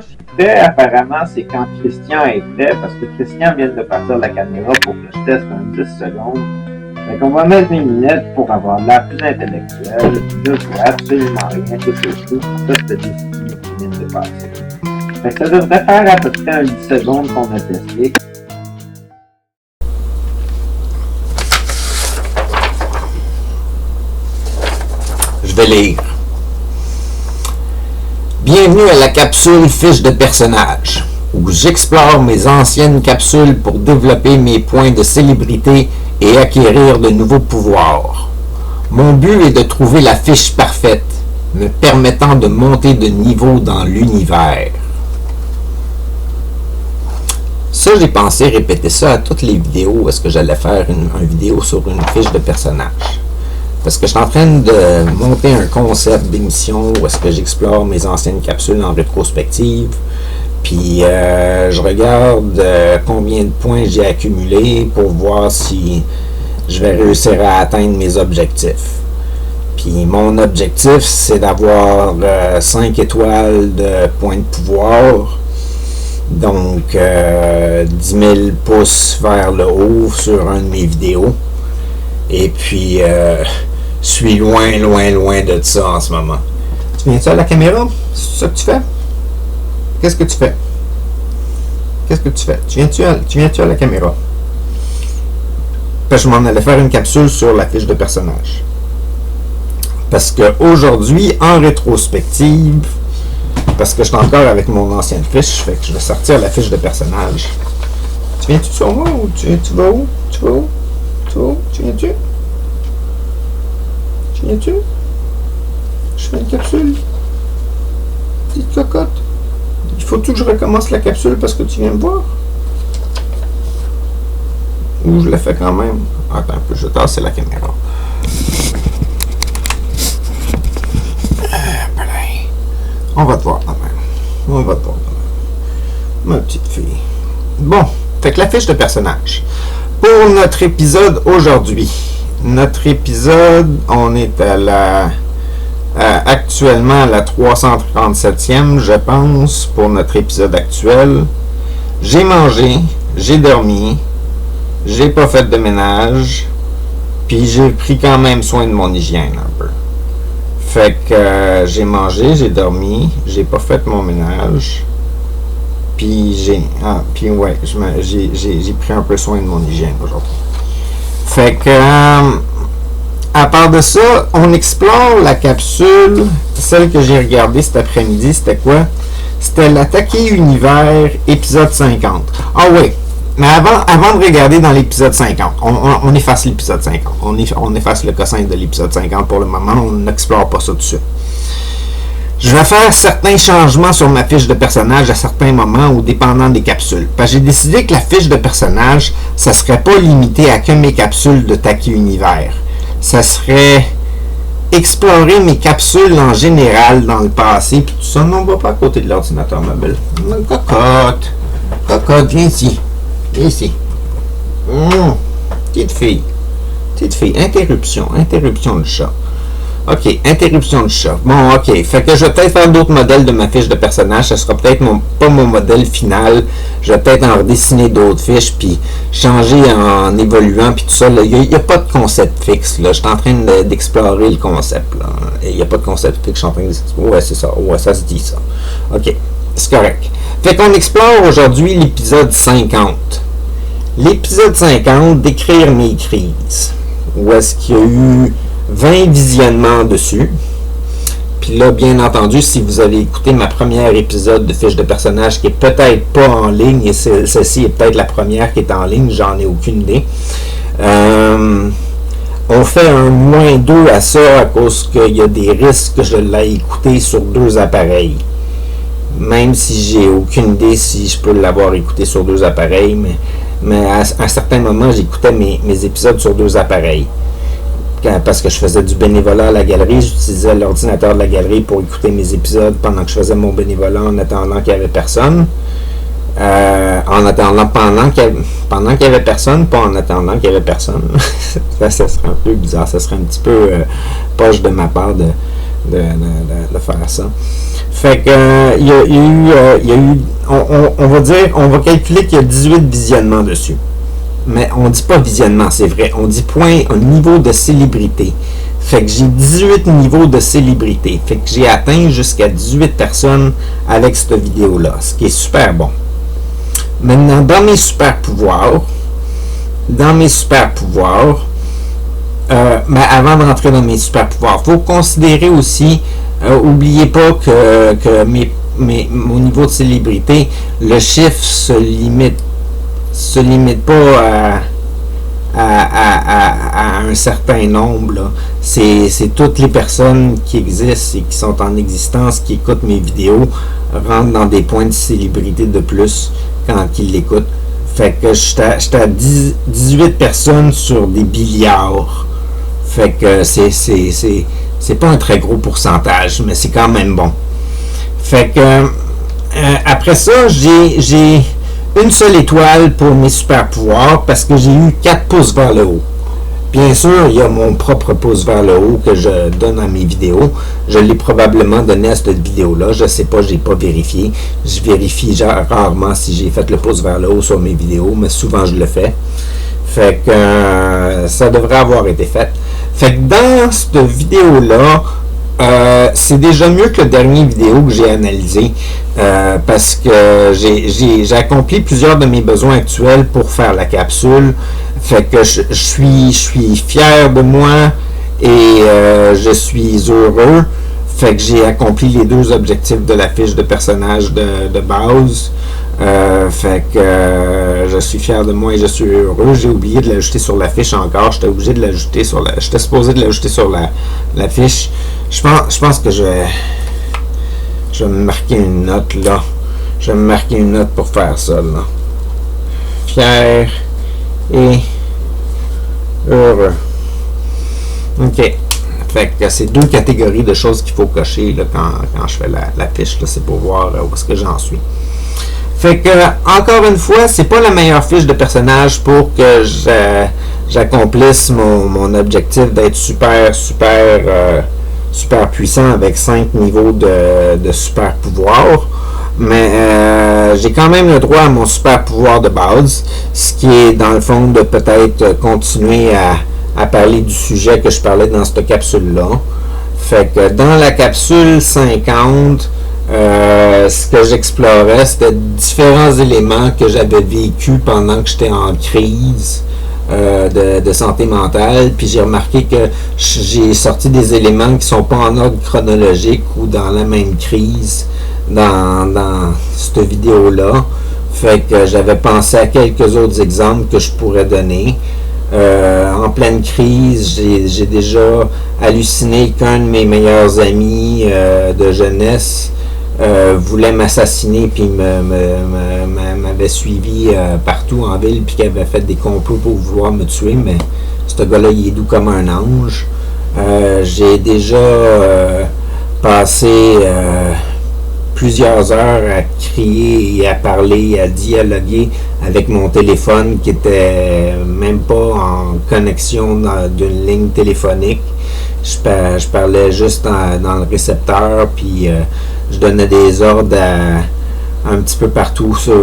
j'écoutais, apparemment, c'est quand Christian est prêt, parce que Christian vient de partir la caméra pour que je teste un 10 secondes. Fait qu'on va mettre mes lunettes pour avoir l'air plus intellectuel. Là, je vois absolument rien, tout est tout. Ça, c'est des films qui viennent de passer. Fait que ça devrait faire à peu près un 10 secondes qu'on a testé. Je vais lire. Bienvenue à la capsule fiche de personnage, où j'explore mes anciennes capsules pour développer mes points de célébrité et acquérir de nouveaux pouvoirs. Mon but est de trouver la fiche parfaite, me permettant de monter de niveau dans l'univers. Ça, j'ai pensé répéter ça à toutes les vidéos où est-ce que j'allais faire une vidéo sur une fiche de personnage. Parce que je suis en train de monter un concept d'émission où est-ce que j'explore mes anciennes capsules en rétrospective. Puis je regarde combien de points j'ai accumulé pour voir si je vais réussir à atteindre mes objectifs. Puis mon objectif, c'est d'avoir 5 étoiles de points de pouvoir. Donc 10 000 pouces vers le haut sur un de mes vidéos. Et puis, je suis loin de ça en ce moment. Tu viens-tu à la caméra? C'est ça que tu fais? Qu'est-ce que tu fais? Qu'est-ce que tu fais? Tu viens-tu à la caméra? Parce que je m'en allais faire une capsule sur la fiche de personnage. Parce qu'aujourd'hui, en rétrospective, parce que je suis encore avec mon ancienne fiche, fait que je vais sortir la fiche de personnage. Tu viens-tu sur moi ou tu vas où? Tu vas où? Tu viens-tu? Tu viens-tu? Je fais une capsule. Petite cocotte. Il faut-tu que je recommence la capsule parce que tu viens me voir? Ou je la fais quand même? Attends un peu, je vais tasser la caméra. On va te voir quand même. Ma petite fille. Bon, fait que la fiche de personnage. Pour notre épisode aujourd'hui, on est actuellement à la 337e, je pense, pour notre épisode actuel. J'ai mangé, j'ai dormi, j'ai pas fait de ménage, puis j'ai pris quand même soin de mon hygiène un peu. Fait que j'ai mangé, j'ai dormi, j'ai pas fait mon ménage. Puis j'ai pris un peu soin de mon hygiène aujourd'hui. Fait que à part de ça, on explore la capsule, celle que j'ai regardée cet après-midi, c'était quoi? C'était l'attaqué univers épisode 50. Ah oui, mais avant de regarder dans l'épisode 50, on efface l'épisode 50. On efface le cossin de l'épisode 50 pour le moment, on n'explore pas ça tout de suite. Je vais faire certains changements sur ma fiche de personnage à certains moments ou dépendant des capsules. Parce que j'ai décidé que la fiche de personnage, ça serait pas limité à que mes capsules de Taki Univers. Ça serait explorer mes capsules en général dans le passé. Puis tout ça, non, on va pas à côté de l'ordinateur mobile. Cocotte, viens ici. Petite fille, interruption du chat. OK, interruption du chat. Bon, OK. Fait que je vais peut-être faire d'autres modèles de ma fiche de personnage. Ce sera peut-être pas mon modèle final. Je vais peut-être en redessiner d'autres fiches, puis changer en évoluant, puis tout ça. Il n'y a pas de concept fixe. Là. Je suis en train d'explorer le concept. Il n'y a pas de concept fixe. Je suis en train d'explorer. Ouais, c'est ça. Ouais, ça se dit ça. OK, c'est correct. Fait qu'on explore aujourd'hui l'épisode 50. L'épisode 50, décrire mes crises. Où est-ce qu'il y a eu 20 visionnements dessus. Puis là, bien entendu, si vous avez écouté ma première épisode de fiche de personnage qui est peut-être pas en ligne, et celle-ci est peut-être la première qui est en ligne, j'en ai aucune idée. On fait un -2 à ça à cause qu'il y a des risques que je l'ai écouté sur 2 appareils. Même si j'ai aucune idée si je peux l'avoir écouté sur 2 appareils, mais à un certain moment, j'écoutais mes épisodes sur 2 appareils. Parce que je faisais du bénévolat à la galerie, j'utilisais l'ordinateur de la galerie pour écouter mes épisodes pendant que je faisais mon bénévolat en attendant qu'il n'y avait personne. Pendant qu'il y avait personne, pas en attendant qu'il y avait personne. Ça serait un peu bizarre, ça serait un petit peu poche de ma part de faire ça. Fait que il y a eu on va dire, on va calculer qu'il y a 18 visionnements dessus. Mais on dit pas visionnement, c'est vrai. On dit point au niveau de célébrité. Fait que j'ai 18 niveaux de célébrité. Fait que j'ai atteint jusqu'à 18 personnes avec cette vidéo-là, ce qui est super bon. Maintenant, dans mes super pouvoirs, mais avant de rentrer dans mes super pouvoirs, il faut considérer aussi, oubliez pas que mon niveau de célébrité, le chiffre se limite pas à un certain nombre. C'est toutes les personnes qui existent et qui sont en existence, qui écoutent mes vidéos, rentrent dans des points de célébrité de plus quand ils l'écoutent. Fait que j'étais à 18 personnes sur des milliards. Fait que c'est pas un très gros pourcentage, mais c'est quand même bon. Fait que après ça, j'ai une seule étoile pour mes super pouvoirs parce que j'ai eu 4 pouces vers le haut. Bien sûr, il y a mon propre pouce vers le haut que je donne à mes vidéos. Je l'ai probablement donné à cette vidéo-là. Je sais pas, j'ai pas vérifié. Je vérifie rarement si j'ai fait le pouce vers le haut sur mes vidéos, mais souvent je le fais. Fait que ça devrait avoir été fait. Fait que dans cette vidéo-là, c'est déjà mieux que la dernière vidéo que j'ai analysée parce que j'ai accompli plusieurs de mes besoins actuels pour faire la capsule. Fait que je suis fier de moi et je suis heureux. Fait que j'ai accompli les 2 objectifs de la fiche de personnage de base. Fait que je suis fier de moi et je suis heureux. J'ai oublié de l'ajouter sur la fiche encore. J'étais obligé de l'ajouter sur la. J'étais supposé de l'ajouter sur la fiche. Je pense que je vais me marquer une note là. Je vais me marquer une note pour faire ça là. Fier et heureux. Ok. Fait que c'est 2 catégories de choses qu'il faut cocher là, quand je fais la fiche. C'est pour voir où est-ce que j'en suis. Fait que, encore une fois, c'est pas la meilleure fiche de personnage pour que j'accomplisse mon objectif d'être super puissant avec 5 niveaux de super pouvoir. Mais j'ai quand même le droit à mon super pouvoir de base, ce qui est dans le fond de peut-être continuer à parler du sujet que je parlais dans cette capsule-là. Fait que dans la capsule 50, ce que j'explorais, c'était différents éléments que j'avais vécu pendant que j'étais en crise de santé mentale. Puis j'ai remarqué que j'ai sorti des éléments qui sont pas en ordre chronologique ou dans la même crise dans cette vidéo-là. Fait que j'avais pensé à quelques autres exemples que je pourrais donner. En pleine crise, j'ai déjà halluciné qu'un de mes meilleurs amis de jeunesse voulait m'assassiner puis m'avait suivi partout en ville puis qu'il avait fait des complots pour vouloir me tuer, mais ce gars-là il est doux comme un ange. J'ai déjà passé plusieurs heures à crier et à parler, à dialoguer avec mon téléphone qui était même pas en connexion d'une ligne téléphonique. Je parlais juste dans le récepteur, puis je donnais des ordres un petit peu partout sur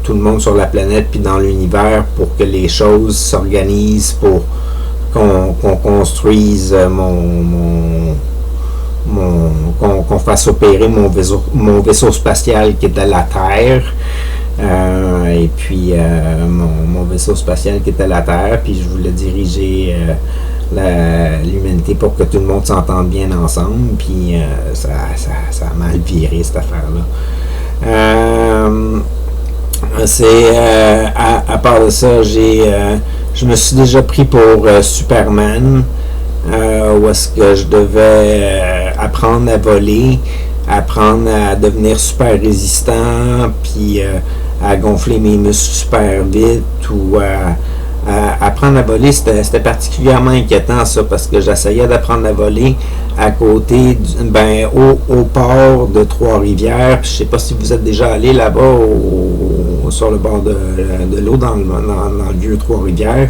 tout le monde sur la planète puis dans l'univers pour que les choses s'organisent, pour qu'on construise qu'on fasse opérer mon vaisseau spatial qui est à la Terre. Et puis mon vaisseau spatial qui est à la Terre, puis je voulais diriger l'humanité pour que tout le monde s'entende bien ensemble, puis ça a mal viré cette affaire-là. À part de ça, je me suis déjà pris pour Superman, où est-ce que je devais apprendre à voler, apprendre à devenir super résistant, puis à gonfler mes muscles super vite, ou apprendre à voler. C'était particulièrement inquiétant ça, parce que j'essayais d'apprendre à voler à côté au port de Trois-Rivières. Je sais pas si vous êtes déjà allé là-bas sur le bord de l'eau dans le vieux Trois-Rivières.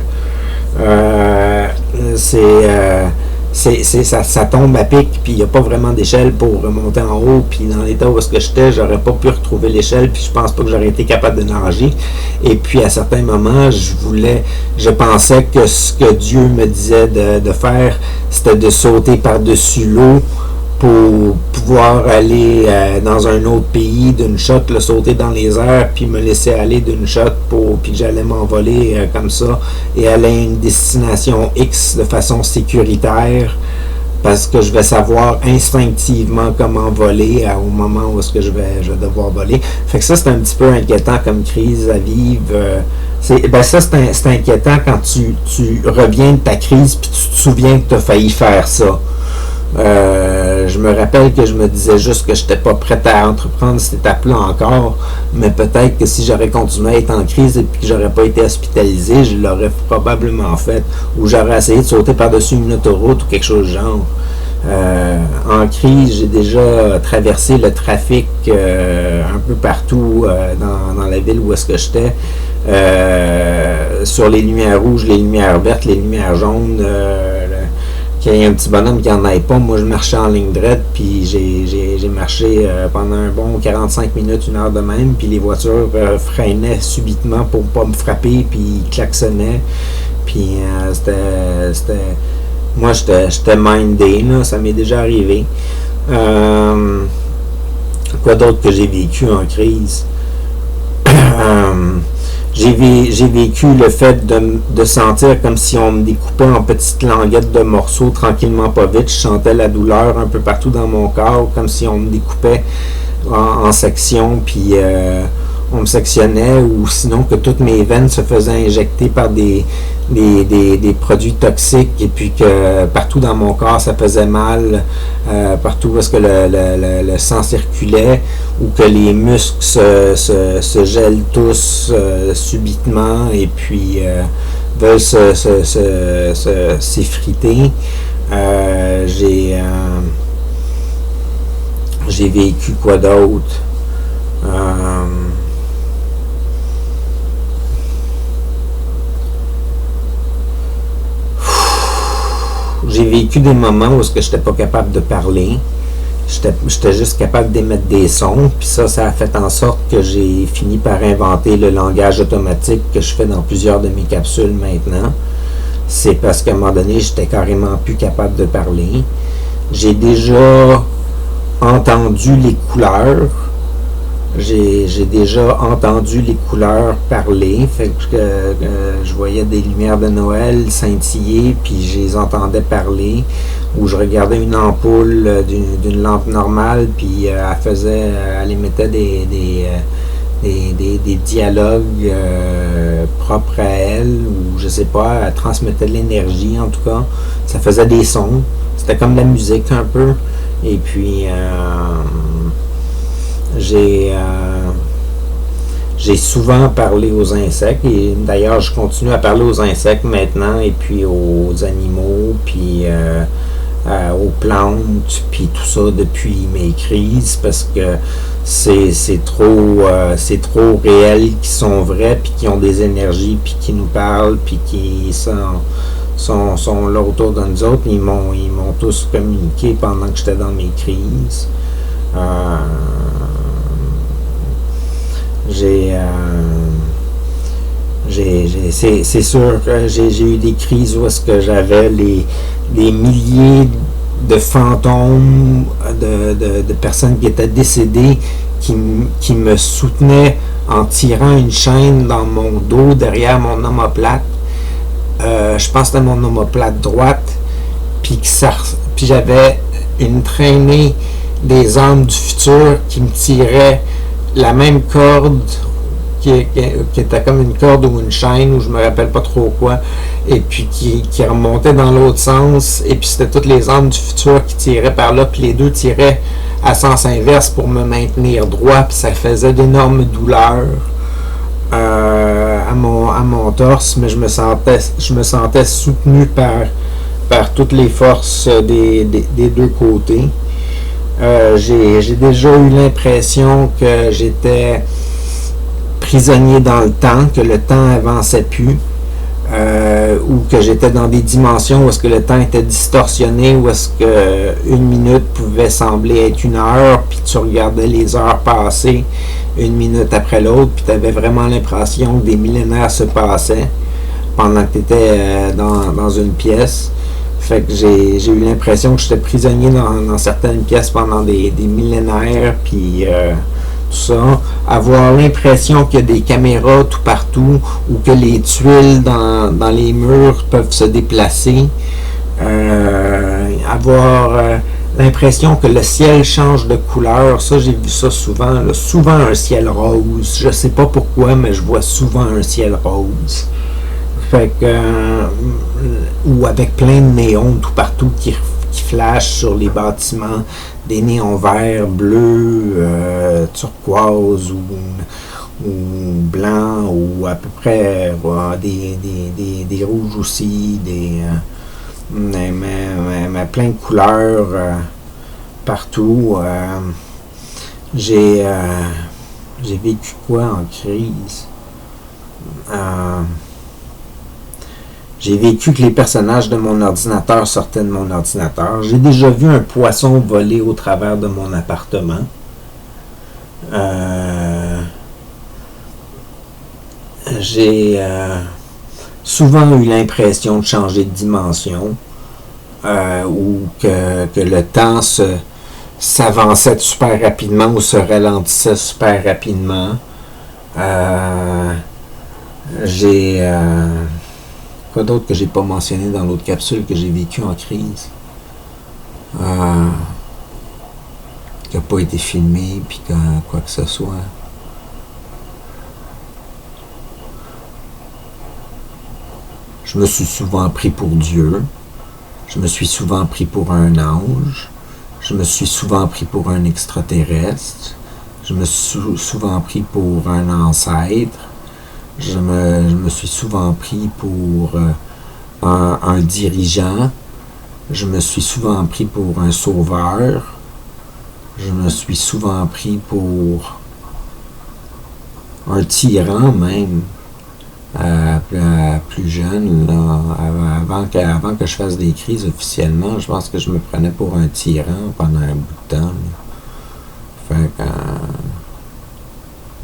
ça tombe à pic, puis il n'y a pas vraiment d'échelle pour remonter en haut, puis dans l'état où est-ce que j'étais, j'aurais pas pu retrouver l'échelle, puis je pense pas que j'aurais été capable de nager. Et puis à certains moments, je pensais que ce que Dieu me disait de faire, c'était de sauter par-dessus l'eau pour pouvoir aller dans un autre pays d'une shot, le sauter dans les airs, puis me laisser aller d'une shot, puis que j'allais m'envoler comme ça et aller à une destination X de façon sécuritaire, parce que je vais savoir instinctivement comment voler au moment où est-ce que je vais devoir voler. Fait que ça, c'est un petit peu inquiétant comme crise à vivre. C'est inquiétant quand tu reviens de ta crise puis tu te souviens que tu as failli faire ça. Je me rappelle que je me disais juste que je n'étais pas prête à entreprendre cette étape-là encore, mais peut-être que si j'aurais continué à être en crise et que j'aurais pas été hospitalisé, je l'aurais probablement fait, ou j'aurais essayé de sauter par-dessus une autoroute ou quelque chose du genre. En crise, j'ai déjà traversé le trafic un peu partout dans la ville où est-ce que j'étais, sur les lumières rouges, les lumières vertes, les lumières jaunes, qu'il y ait un petit bonhomme qui n'en aille pas. Moi, je marchais en ligne droite, puis j'ai marché pendant un bon 45 minutes, une heure de même, puis les voitures freinaient subitement pour pas me frapper, puis ils klaxonnaient. Puis moi, j'étais mindé, là, ça m'est déjà arrivé. Quoi d'autre que j'ai vécu en crise? J'ai vécu le fait de sentir comme si on me découpait en petites languettes de morceaux tranquillement pas vite. Je sentais la douleur un peu partout dans mon corps, comme si on me découpait en sections, puis on me sectionnait, ou sinon que toutes mes veines se faisaient injecter par des produits toxiques, et puis que partout dans mon corps ça faisait mal, partout où est-ce que le sang circulait, ou que les muscles se gèlent tous subitement, et puis veulent s'effriter. J'ai vécu quoi d'autre? J'ai vécu des moments où je n'étais pas capable de parler. J'étais juste capable d'émettre des sons. Puis ça a fait en sorte que j'ai fini par inventer le langage automatique que je fais dans plusieurs de mes capsules maintenant. C'est parce qu'à un moment donné, j'étais carrément plus capable de parler. J'ai déjà entendu les couleurs. J'ai déjà entendu les couleurs parler, fait que je voyais des lumières de Noël scintiller, puis je les entendais parler, ou je regardais une ampoule d'une lampe normale, puis elle émettait des dialogues propres à elle, ou je sais pas, elle transmettait de l'énergie en tout cas, ça faisait des sons, c'était comme de la musique un peu, et puis j'ai souvent parlé aux insectes, et d'ailleurs je continue à parler aux insectes maintenant, et puis aux animaux, puis aux plantes, puis tout ça depuis mes crises, parce que c'est trop réel, qui sont vrais, puis qui ont des énergies, puis qui nous parlent, puis qui sont là autour de nous autres. Ils m'ont tous communiqué pendant que j'étais dans mes crises. C'est sûr que j'ai eu des crises où est-ce que j'avais des milliers de fantômes de personnes qui étaient décédées qui me soutenaient en tirant une chaîne dans mon dos derrière mon omoplate. Je pense que c'était mon omoplate droite, puis j'avais une traînée des âmes du futur qui me tiraient la même corde qui était comme une corde ou une chaîne, ou je me rappelle pas trop quoi, et puis qui remontait dans l'autre sens, et puis c'était toutes les âmes du futur qui tiraient par là, puis les deux tiraient à sens inverse pour me maintenir droit, puis ça faisait d'énormes douleurs à mon torse, mais je me sentais soutenu par toutes les forces des deux côtés. J'ai déjà eu l'impression que j'étais prisonnier dans le temps, que le temps avançait plus. ou que j'étais dans des dimensions où est-ce que le temps était distorsionné, où est-ce que une minute pouvait sembler être une heure, puis tu regardais les heures passer une minute après l'autre, puis tu avais vraiment l'impression que des millénaires se passaient pendant que tu étais dans une pièce. Fait que j'ai eu l'impression que j'étais prisonnier dans certaines pièces pendant des millénaires, puis tout ça. Avoir l'impression qu'il y a des caméras tout partout, ou que les tuiles dans les murs peuvent se déplacer. Avoir l'impression que le ciel change de couleur. Ça, j'ai vu ça souvent. Là. Souvent un ciel rose. Je sais pas pourquoi, mais je vois souvent un ciel rose. Fait que, ou avec plein de néons tout partout qui flashent sur les bâtiments, des néons verts, bleus, turquoise ou blancs, ou à peu près des rouges aussi, mais plein de couleurs partout. J'ai vécu quoi en crise? J'ai vécu que les personnages de mon ordinateur sortaient de mon ordinateur. J'ai déjà vu un poisson voler au travers de mon appartement. J'ai souvent eu l'impression de changer de dimension, ou que le temps s'avançait super rapidement ou se ralentissait super rapidement. J'ai... quoi d'autre que j'ai pas mentionné dans l'autre capsule que j'ai vécu en crise? Qui n'a pas été filmé, puis quoi que ce soit. Je me suis souvent pris pour Dieu. Je me suis souvent pris pour un ange. Je me suis souvent pris pour un extraterrestre. Je me suis souvent pris pour un ancêtre. Je me suis souvent pris pour un dirigeant. Je me suis souvent pris pour un sauveur. Je me suis souvent pris pour un tyran même. Plus jeune, là, avant que je fasse des crises officiellement, je pense que je me prenais pour un tyran pendant un bout de temps. Là. Fait que,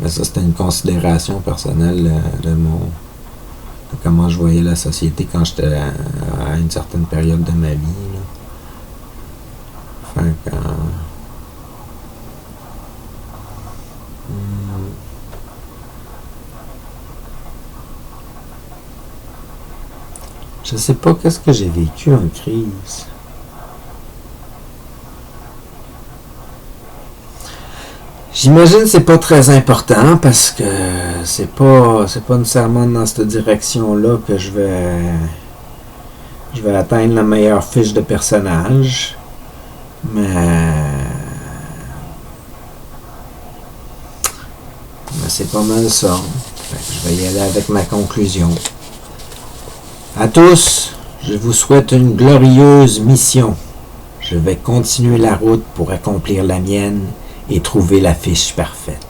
mais ça, c'était une considération personnelle de comment je voyais la société quand j'étais à une certaine période de ma vie. Là. Fait que, je sais pas qu'est-ce que j'ai vécu en crise. J'imagine que c'est pas très important parce que c'est pas nécessairement dans cette direction-là que je vais atteindre la meilleure fiche de personnage. Mais c'est pas mal ça. Fait que je vais y aller avec ma conclusion. À tous, je vous souhaite une glorieuse mission. Je vais continuer la route pour accomplir la mienne et trouver la fiche parfaite.